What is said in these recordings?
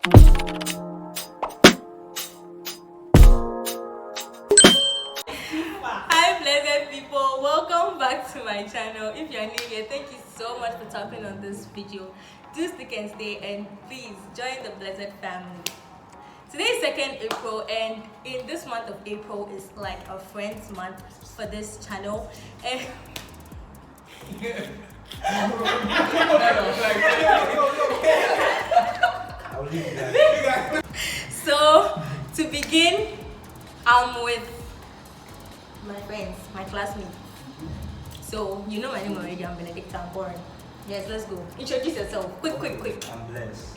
Hi blessed people, welcome back to my channel. If you're new here, thank you so much for tapping on this video. Do stick and stay and please join the blessed family. Today is 2nd April and in this month of April is like a friends month for this channel. And so to begin, I'm with my friends, my classmates. So you know my name already. I'm Benedict. I'm born. Yes, let's go. Introduce yourself. Quick. I'm blessed.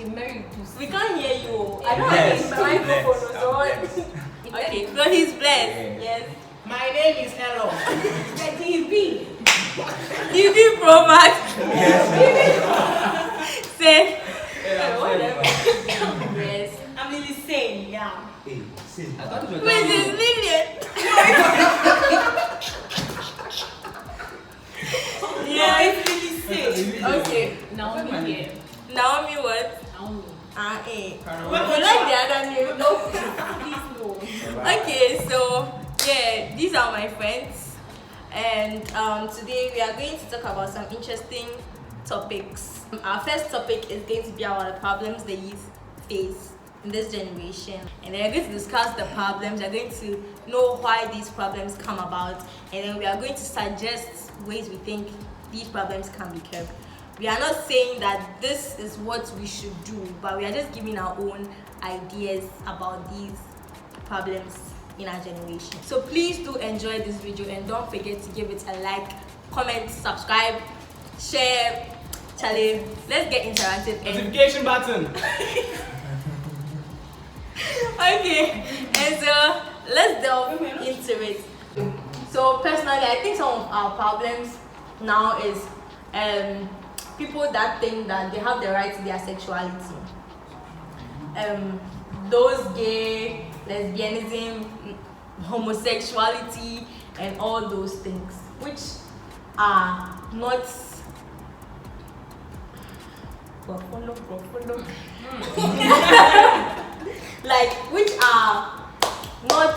We can't hear you. I don't have a microphone. So okay, so he's blessed. Yes. My name is Hello. DB Pro Max. Say. Whatever. Yes. I'm Lily Sane, yeah. Hey, see. Where's this Lillian? Yeah, it's Lily Sane. Okay. Naomi here. Naomi what? Naomi. You like the other name? No. Please no. Okay, so yeah, these are my friends, and today we are going to talk about some interesting topics. Our first topic is going to be about the problems the youth face in this generation, and then we're going to discuss the problems. We're going to know why these problems come about, and then we are going to suggest ways we think these problems can be curbed. We are not saying that this is what we should do, but we are just giving our own ideas about these problems in our generation. So please do enjoy this video and don't forget to give it a like, comment, subscribe, share. Charlie, let's get interactive. Notification button. Okay, and so let's delve into it. So personally, I think some of our problems now is people that think that they have the right to their sexuality. Those gay, lesbianism, homosexuality, and all those things, which are not like which are not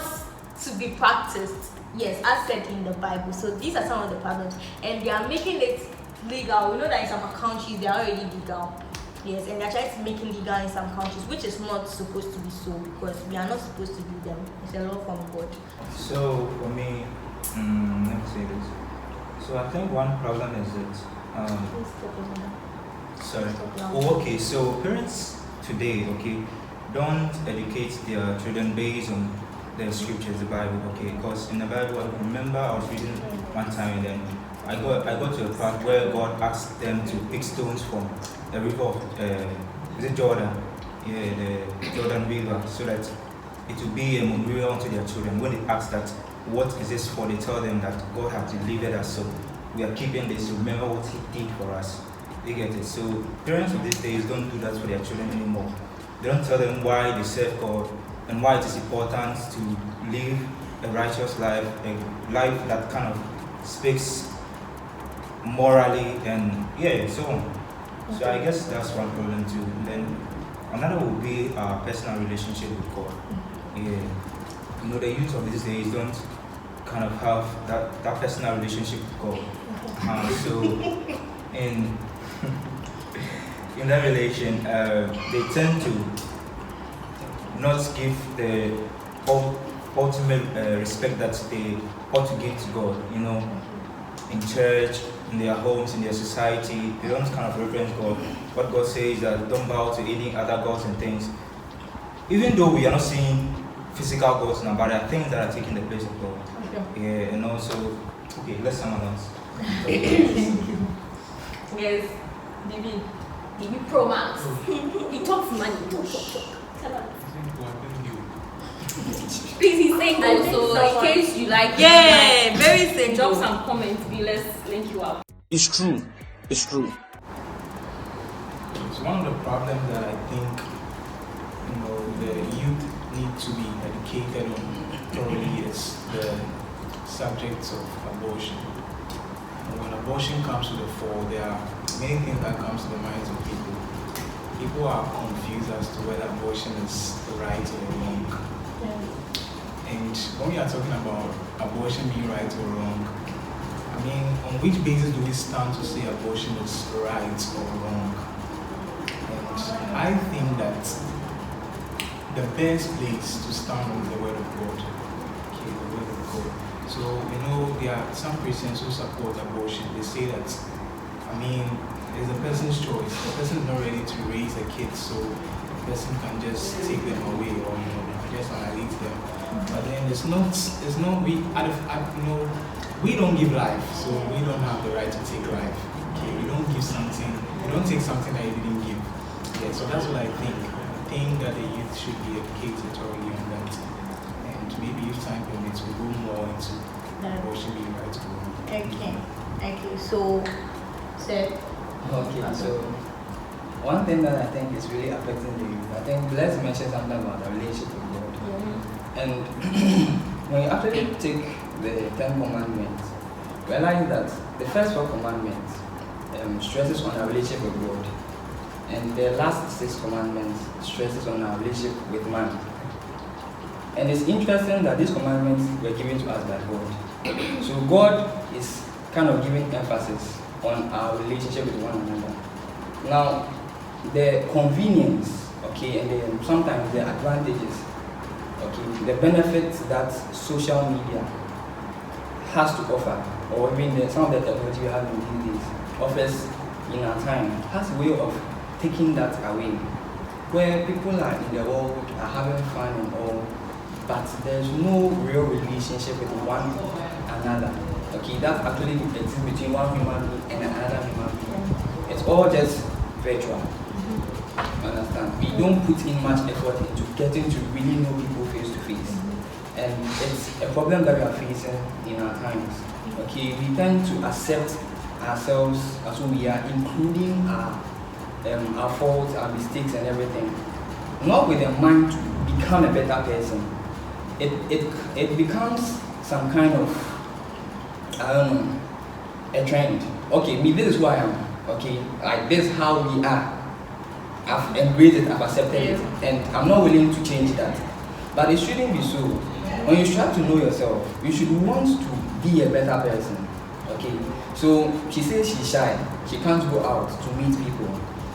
to be practiced. Yes, as said in the Bible. So these are some of the problems, and they are making it legal. We know that in some countries they are already legal. Yes, and they're trying to make it legal in some countries, which is not supposed to be so, because we are not supposed to do them. It's a law from God. So for me, let me say this. So I think one problem is that okay. So parents today, don't educate their children based on the scriptures, the Bible, because in the Bible, I remember I was reading one time and then I got to a part where God asked them to pick stones from the river of is it Jordan? Yeah, the Jordan River, so that it will be a memorial unto their children. When they ask that, what is this for? They tell them that God has delivered us, so we are keeping this to remember what He did for us. You get it? So parents of these days don't do that for their children anymore. They don't tell them why they serve God and why it is important to live a righteous life, a life that kind of speaks morally and so on. So I guess that's one problem too. Then another would be our personal relationship with God. The youth of these days don't kind of have that personal relationship with God. So in that relation, they tend to not give the ultimate respect that they ought to give to God. In church, in their homes, in their society, they don't kind of reverence God. What God says that don't bow to any other gods and things. Even though we are not seeing physical gods now, but there are things that are taking the place of God. Yeah, and also, let someone else. Yes, DB Pro Max. He talks money. Talk. Tell us. Please, he's saying also, in case you like very simple. drop some comments, let's link you up. It's true. It's one of the problems that I think the youth need to be educated on thoroughly is the subjects of abortion. And when abortion comes to the fore, there are many things that comes to the minds of people. People are confused as to whether abortion is right or wrong. And when we are talking about abortion being right or wrong, I mean, on which basis do we stand to say abortion is right or wrong? And I think that the best place to stand on the word of God. Okay, the word of God. So, you know, there are some Christians who support abortion. They say that, I mean, it's a person's choice. The person is not ready to raise a kid, so the person can just take them away or, you know, just annihilate them. But then it's not, we don't give life, so we don't have the right to take life. Okay, we don't give something, we don't take something that you didn't give. Yeah, so that's what I think. I think that the youth should be educated thoroughly on that. And maybe if time permits, we'll go more into abortion being right or wrong. Okay, so, Okay, so one thing that I think is really affecting the youth, I think let's mention something about the relationship with God. And when you actually take the 10 commandments, realize that the first 4 commandments stresses on our relationship with God, and the last 6 commandments stresses on our relationship with man. And it's interesting that these commandments were given to us by God. So God is kind of giving emphasis on our relationship with one another. Now, the convenience, okay, and then sometimes the advantages, okay, the benefits that social media has to offer, or even some of the technology we have in these days offers in our time, has a way of taking that away, where people are in the world are having fun and all, but there's no real relationship with one another. Okay, that actually exists between one human being and another human being. It's all just virtual. Understand? We don't put in much effort into getting to really know people face to face, and it's a problem that we are facing in our times. Okay, we tend to accept ourselves as who we are, including our faults, our mistakes, and everything, not with a mind to become a better person. It becomes some kind of, I don't know, a trend. Okay, me, this is who I am. Okay, like this is how we are. I've embraced it, I've accepted it, and I'm not willing to change that. But it shouldn't be so. When you start to know yourself, you should want to be a better person. Okay, so she says she's shy, she can't go out to meet people.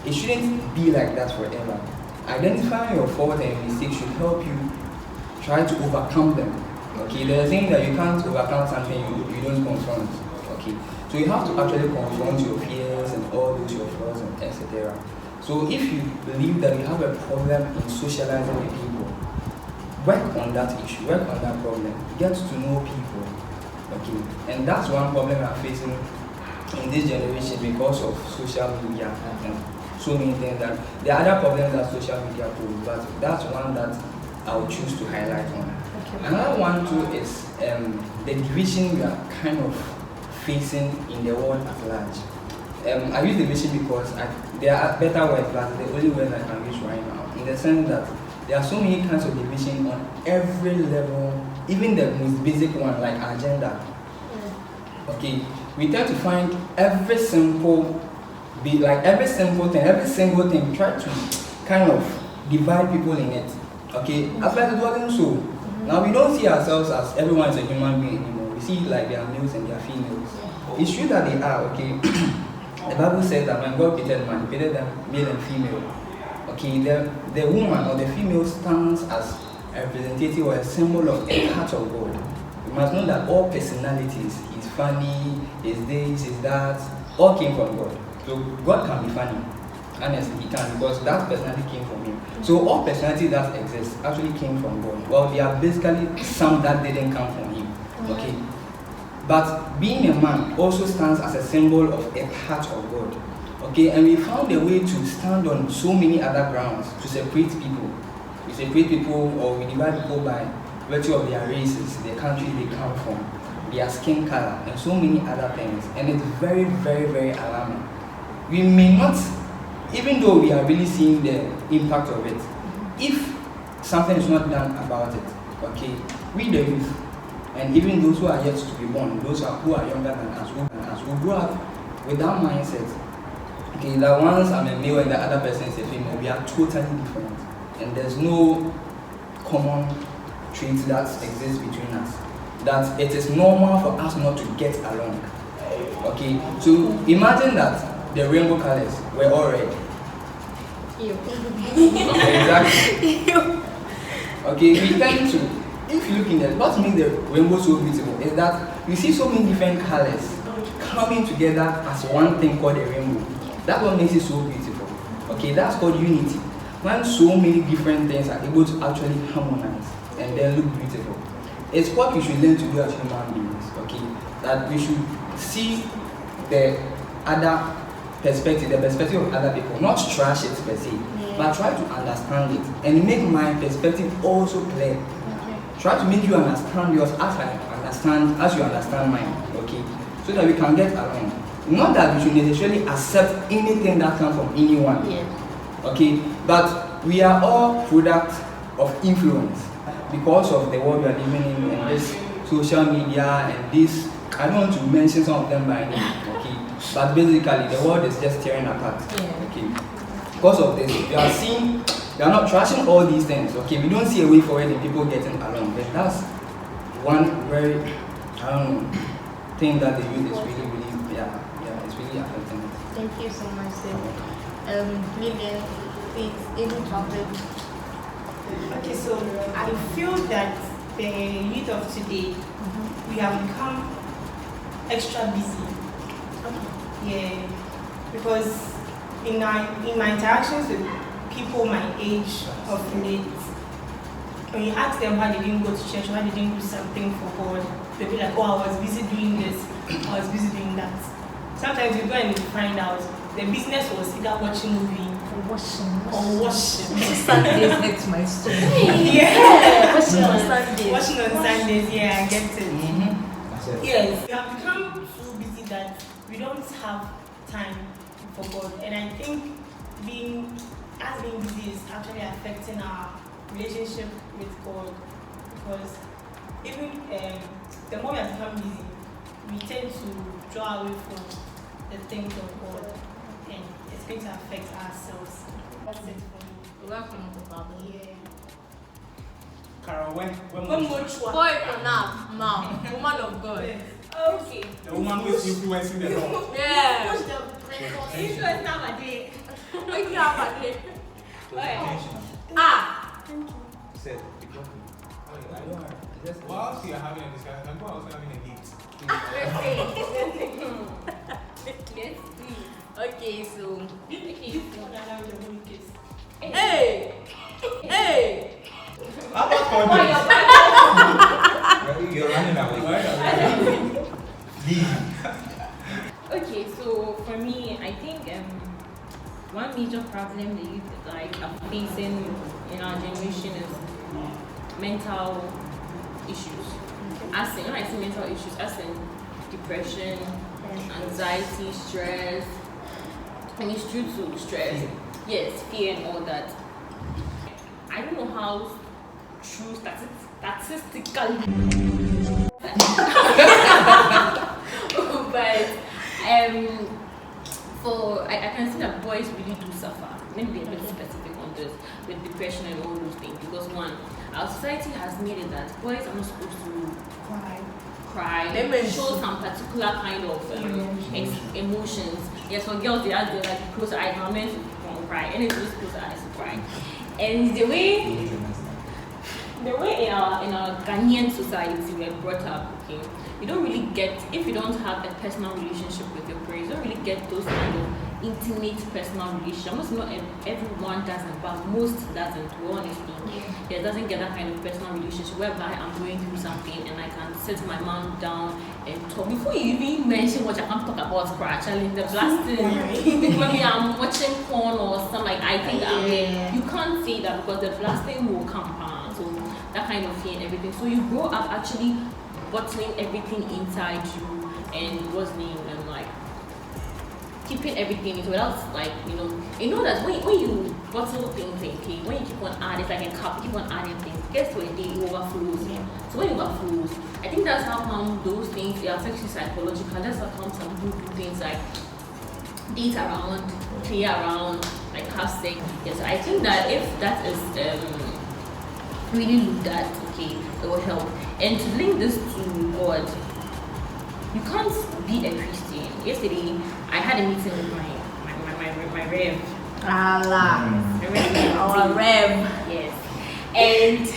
It shouldn't be like that forever. Identifying your faults and mistakes should help you try to overcome them. Okay, there's a saying that you can't overcome something you don't confront. Okay, so you have to actually confront your fears and all those your flaws and etc. So if you believe that you have a problem in socializing with people, work on that issue, work on that problem, get to know people. Okay, and that's one problem we are facing in this generation because of social media and so many things. That there are other problems that social media poses, but that's one that I'll choose to highlight on. Okay. Another one too is the division we are kind of facing in the world at large. I use division because there are better words, but the only word I can use right now, in the sense that there are so many kinds of division on every level, even the most basic one like agenda. Okay, we tend to find every single thing, every single thing, try to kind of divide people in it. Okay, at first it wasn't so. Now we don't see ourselves as everyone is a human being anymore. We see like there are males and there are females. It's true that they are, okay. The Bible says that when God created man, he created them male and female. Okay, the woman or the female stands as a representative or a symbol of the heart of God. You must know that all personalities, he's funny, he's this, he's that, all came from God. So God can be funny. Honestly, he can, because that personality came from him. So all personalities that exist actually came from God. Well, there are basically some that didn't come from him. Okay. But being a man also stands as a symbol of a heart of God. Okay, and we found a way to stand on so many other grounds to separate people. We separate people, or we divide people by virtue of their races, the country they come from, their skin color, and so many other things. And it's very, very, very alarming. We may not, even though we are really seeing the impact of it, if something is not done about it, okay, we the youth, and even those who are yet to be born, those who are younger than us, who grow up with that mindset, okay, that once I'm a male and the other person is a female, we are totally different. and there's no common trait that exists between us. That it is normal for us not to get along. Okay, so imagine that the rainbow colors were all red. Exactly. Okay, we tend to, if you look in there, what makes the rainbow so beautiful is that you see so many different colors coming together as one thing called a rainbow. That's what makes it so beautiful. Okay, that's called unity. When so many different things are able to actually harmonize and then look beautiful. It's what we should learn to do as human beings. Okay, that we should see the other perspective, the perspective of other people, not trash it per se, but try to understand it and make my perspective also clear. Try to make you understand yours as I understand, as you understand mine. Okay, so that we can get along. Not that we should necessarily accept anything that comes from anyone. Okay, but we are all products of influence because of the world we are living in and this social media and this. I don't want to mention some of them by name. Okay, but basically the world is just tearing apart. Okay, because of this, we are seeing, we are not trashing all these things. Okay, we don't see a way forward in people getting along. But that's one very, I don't know, thing that the youth is really, it's really affecting it. Thank you so much, sir. Lillian, please, any topic? Okay, so I feel that the youth of today, we have become extra busy. Yeah, because in my interactions with people my age of late, when you ask them why they didn't go to church, why they didn't do something for God, they'll be like, oh, I was busy doing this, I was busy doing that. Sometimes you go and you find out the business was either watching movie or washing. Sundays next my soul. Yeah, Washing on Sundays. Washing on Sundays, yeah, I get it. That's it. Yes, we have become so busy that we don't have time for God, and I think being busy is actually affecting our relationship with God, because even the more we have become busy, we tend to draw away from the things of God, and it's going to affect ourselves. That's it for me. Welcome to Bible. Yeah. Carol, when Boy enough, mom, woman of God. Okay. the woman who is influencing the law. Yeah. Influence nowadays. Wake you up at it. Intentional. Ah. Said, be careful. I don't know. Whilst you are having a discussion, I'm also having a date. Yes, please. Okay, so. Hey. Hey! Hey! How about content? You're running away. Leave. Okay, so for me, I think one major problem the youth are facing in our generation is mental issues. As in, when I say mental issues, as in depression, anxiety, stress. And it's due to stress. Yes, fear and all that. I don't know how true statistically, but I can see that boys really do suffer. Let me be a bit specific on this with depression and all those things, because one, our society has made it that boys are not supposed to cry, show some particular kind of emotions. Yes, for girls they have their like close eyes, not meant to cry, and it's just close eyes to cry. And the way in our Ghanaian society we're brought up, okay, you don't really get, if you don't have a personal relationship with your parents, you don't really get those kind of intimate personal relationship. Most not everyone doesn't, but most doesn't. To be honest, yeah, doesn't get that kind of personal relationship whereby I'm going through something and I can sit my mom down and talk. Before you even mention what I can't talk about, scratch, the blasting. Maybe I'm watching porn or something like I think you can't say that because the blasting will come on. So that kind of thing and everything. So you grow up actually bottling everything inside you and what's name and like keeping everything into without like you know that when you bottle things okay, when you keep on adding, it's like a cup, you keep on adding things, it gets to a day it overflows. So when it overflows, I think that's how come those things it affects you psychologically. That's how come some people do things like date around, play around, like have sex. Yes, I think that if that is really looked at, okay, it will help. And to link this to God, you can't be a Christian. Yesterday, I had a meeting with my rev. Allah. The rev. Our rev. Yes. And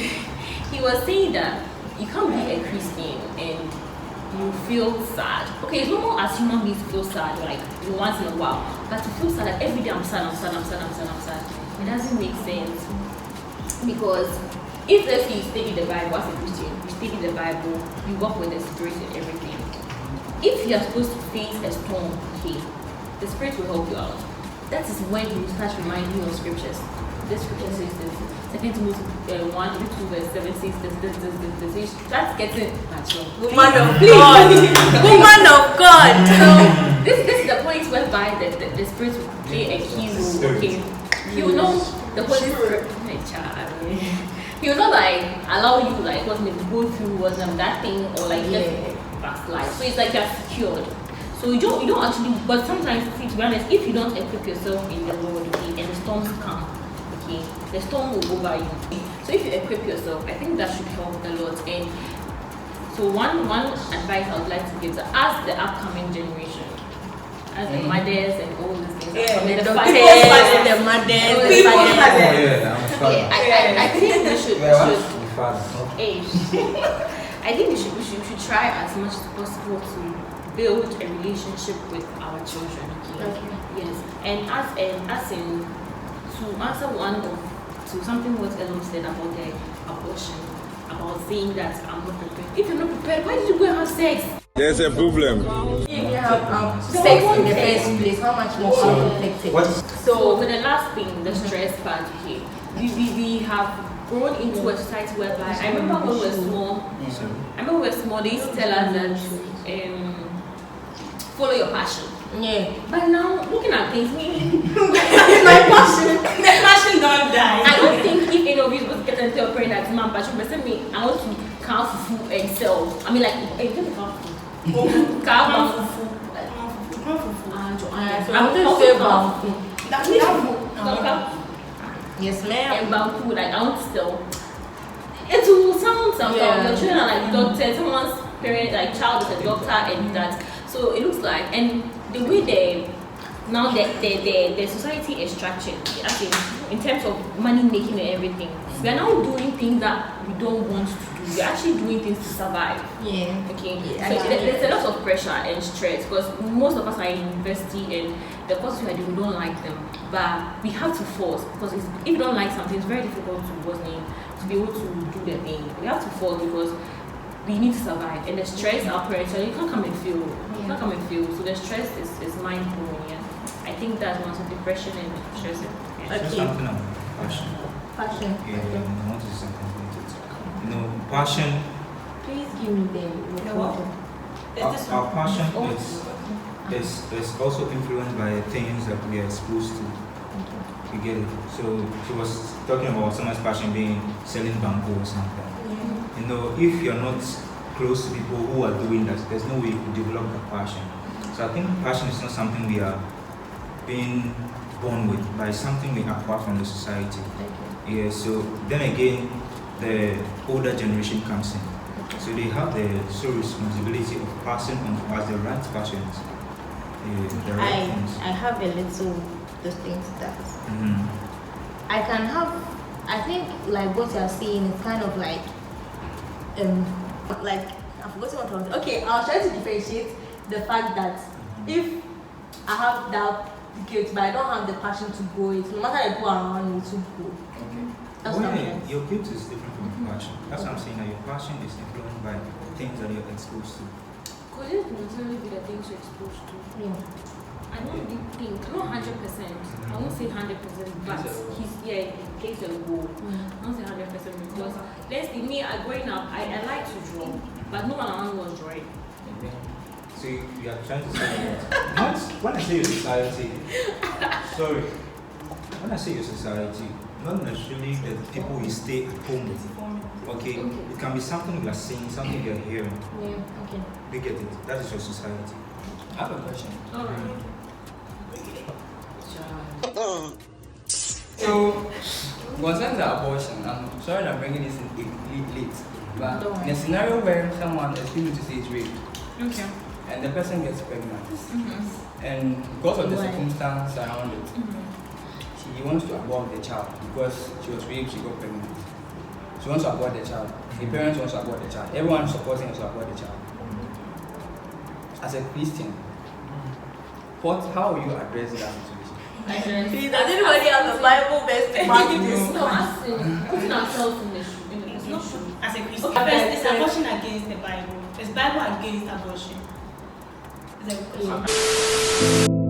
he was saying that you can't be a Christian and you feel sad. Okay, it's normal as human beings to feel sad, like once in a while. But to feel sad, like every day I'm sad. It doesn't make sense. Because if let's say you study the Bible as a Christian, you study the Bible, you work with the Spirit and everything. If you are supposed to face a storm, okay, the Spirit will help you out. That is when you start reminding of scriptures. This scripture says this. 2 Timothy 1:2 verse 7 says this. That's getting Woman of God. Woman of God. So this is the point whereby the Spirit will play a key role. Okay, he will know the Holy Spirit. He will not like allow you like what maybe go through that thing or like just backslide. So it's like you're secured. So you don't actually. But sometimes, to be honest, if you don't equip yourself in the Lord, okay, and the storms come, okay, the storm will over you. So if you equip yourself, I think that should help a lot. And so one advice I would like to give to ask the upcoming generation, as the mothers and all these things. The fathers, the mothers, the fathers. I think we should. I think we should try as much as possible to build a relationship with our children. Okay. Yes. And as in to answer to something what Ellen said about the abortion, about saying that I'm not prepared. If you're not prepared, why did you go and have sex? There's a problem. If you have sex in the first place, how much more conflicted? So for the last thing, the stress part, okay, we have grown into a society whereby I remember when we were small. They used to tell us that follow your passion. Yeah. But now looking at things, My passion don't die. I don't think if any of you was get into a prayer that's my passion, but me, I want to cow fufu and sell. I mean like cow fufu. Cow fufu. I'm going to say Bamfu. Yes, ma'am. And Bamfu, like I want to sell. It will sound something. Your children are like doctors. Someone's parent, like child is a doctor and that. So it looks like, and the way the society is structured, I think, in terms of money making and everything, we are now doing things that we don't want to do. We're actually doing things to survive. Yeah. Okay. So there's a lot of pressure and stress because most of us are in university and the courses we are doing, we don't like them, but we have to force because if you don't like something, it's very difficult to be able to do the thing. We have to force because we need to survive, and the stress our parents, you can't come and feel. You can't come and feel. So the stress is mind blowing. Yeah, I think that's one of depression and stress. Yeah. Just something about passion. Passion. Yeah, I want to say something related. You know, passion. Please give me the Our passion is also influenced by things that we are exposed to. You get it? So she was talking about someone's passion being selling bamboo or something. You know, if you're not close to people who are doing that, there's no way you could develop that passion. So I think passion is not something we are being born with, but it's something we acquire from the society. Yeah, so then again, the older generation comes in. So they have the sole responsibility of passing on to us the right passions. The right things. I have a little those things that I can have. I think like what you're saying is kind of like I've forgotten what I was. Okay, I was trying to differentiate the fact that if I have that guilt, but I don't have the passion to grow it, no matter I go around, it will grow. Okay. That's what I'm saying. Your guilt is different from your passion. That's what I'm saying. That your passion is influenced by things that you're exposed to. Could it necessarily be the things you're exposed to? Yeah. I don't really think, not 100%. I won't say 100%, but he plays a role. I won't say 100% because let's see, me, growing up, I like to draw, but no one around was drawing. Okay. So you are trying to say that. Not when I say your society, sorry. When I say your society, not necessarily the people you stay at home with. Okay? It can be something you are seeing, something you are hearing. Yeah, okay. You get it? That is your society. I have a question. Alright. concerns abortion, I'm sorry that I'm bringing this in late, but Don't in a scenario where someone is feeling to say is raped, Okay. and the person gets pregnant, Mm-hmm. and because of the Why? circumstance around it, Mm-hmm. she wants to abort the child because she was raped, she got pregnant. She wants to abort the child. The parents want to abort the child. Everyone supporting her to abort the child. As a Christian, how will you address that situation? Please, does anybody have a Bible verse to back this? No, as in putting ourselves in the shoe. In the It's person's not shoe. as a Christian. Okay, First, is abortion against the Bible? Is Bible against abortion? Is a question.